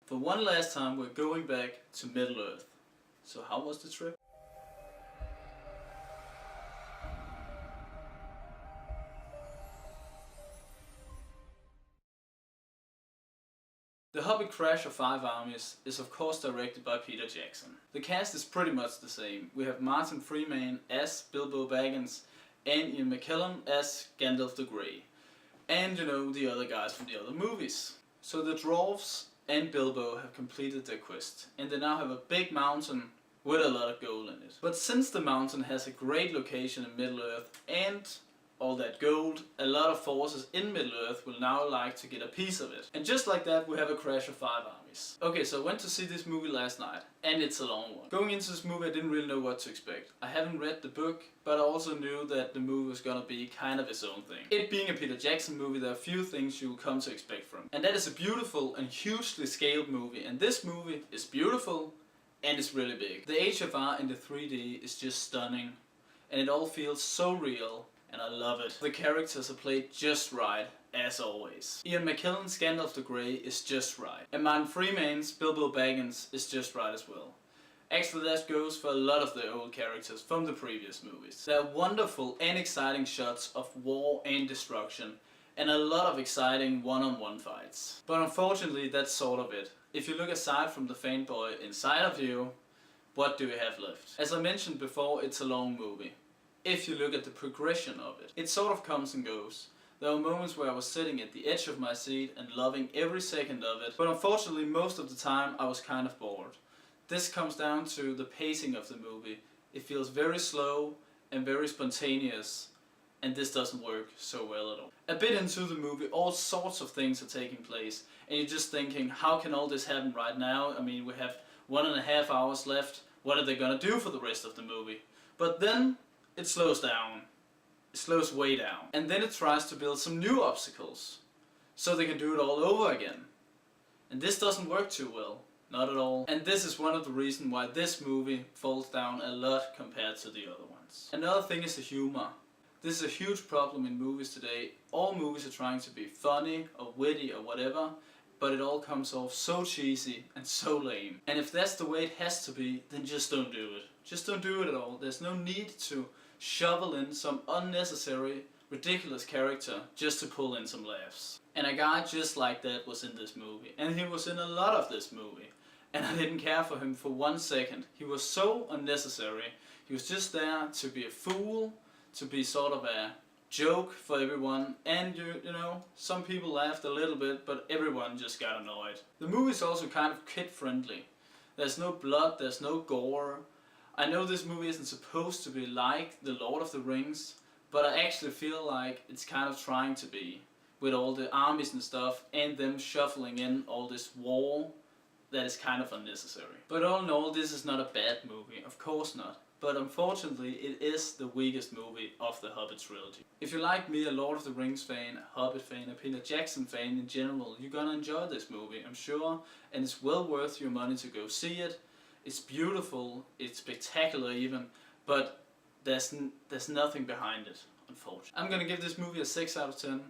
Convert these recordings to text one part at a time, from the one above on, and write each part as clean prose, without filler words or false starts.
For one last time we're going back to Middle Earth. So how was the trip? The Hobbit Crash of 5 Armies is of course directed by Peter Jackson. The cast is pretty much the same. We have Martin Freeman as Bilbo Baggins and Ian McKellen as Gandalf the Grey. And you know, the other guys from the other movies. So the dwarves and Bilbo have completed their quest and they now have a big mountain with a lot of gold in it. But since the mountain has a great location in Middle Earth and all that gold, a lot of forces in Middle Earth will now like to get a piece of it. And just like that we have a Crash of 5 Armies. Okay, so I went to see this movie last night and it's a long one. Going into this movie I didn't really know what to expect. I haven't read the book, but I also knew that the movie was gonna be kind of its own thing. It being a Peter Jackson movie, there are a few things you will come to expect from. And that is a beautiful and hugely scaled movie, and this movie is beautiful and it's really big. The HFR in the 3D is just stunning and it all feels so real. And I love it. The characters are played just right, as always. Ian McKellen's Gandalf the Grey is just right. And Martin Freeman's Bilbo Baggins is just right as well. Actually that goes for a lot of the old characters from the previous movies. There are wonderful and exciting shots of war and destruction. And a lot of exciting one-on-one fights. But unfortunately that's sort of it. If you look aside from the fanboy inside of you, what do we have left? As I mentioned before, it's a long movie. If you look at the progression of it, it sort of comes and goes. There were moments where I was sitting at the edge of my seat and loving every second of it, but unfortunately most of the time I was kind of bored. This comes down to the pacing of the movie. It feels very slow and very spontaneous, and this doesn't work so well at all. A bit into the movie, all sorts of things are taking place, and you're just thinking, how can all this happen right now? I mean, we have 1.5 hours left, what are they gonna do for the rest of the movie? But then it slows down. It slows way down. And then it tries to build some new obstacles. So they can do it all over again. And this doesn't work too well. Not at all. And this is one of the reasons why this movie falls down a lot compared to the other ones. Another thing is the humor. This is a huge problem in movies today. All movies are trying to be funny or witty or whatever, but it all comes off so cheesy and so lame. And if that's the way it has to be, then just don't do it. Just don't do it at all. There's no need to shovel in some unnecessary, ridiculous character just to pull in some laughs. And a guy just like that was in this movie. And he was in a lot of this movie. And I didn't care for him for 1 second. He was so unnecessary. He was just there to be a fool, to be sort of a joke for everyone, and you know, some people laughed a little bit, but everyone just got annoyed. The movie is also kind of kid friendly. There's no blood, there's no gore. I know this movie isn't supposed to be like The Lord of the Rings, but I actually feel like it's kind of trying to be, with all the armies and stuff, and them shuffling in all this war that is kind of unnecessary. But all in all, this is not a bad movie, of course not. But unfortunately, it is the weakest movie of the Hobbit trilogy. If you like me, a Lord of the Rings fan, a Hobbit fan, a Peter Jackson fan in general, you're gonna enjoy this movie, I'm sure, and it's well worth your money to go see it. It's beautiful, it's spectacular even, but there's nothing behind it, unfortunately. I'm gonna give this movie a 6 out of 10.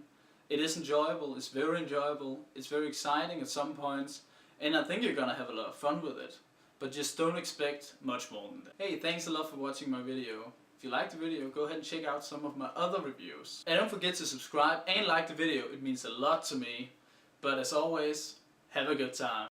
It is enjoyable, it's very exciting at some points, and I think you're gonna have a lot of fun with it. But just don't expect much more than that. Hey, thanks a lot for watching my video. If you liked the video, go ahead and check out some of my other reviews. And don't forget to subscribe and like the video, it means a lot to me. But as always, have a good time.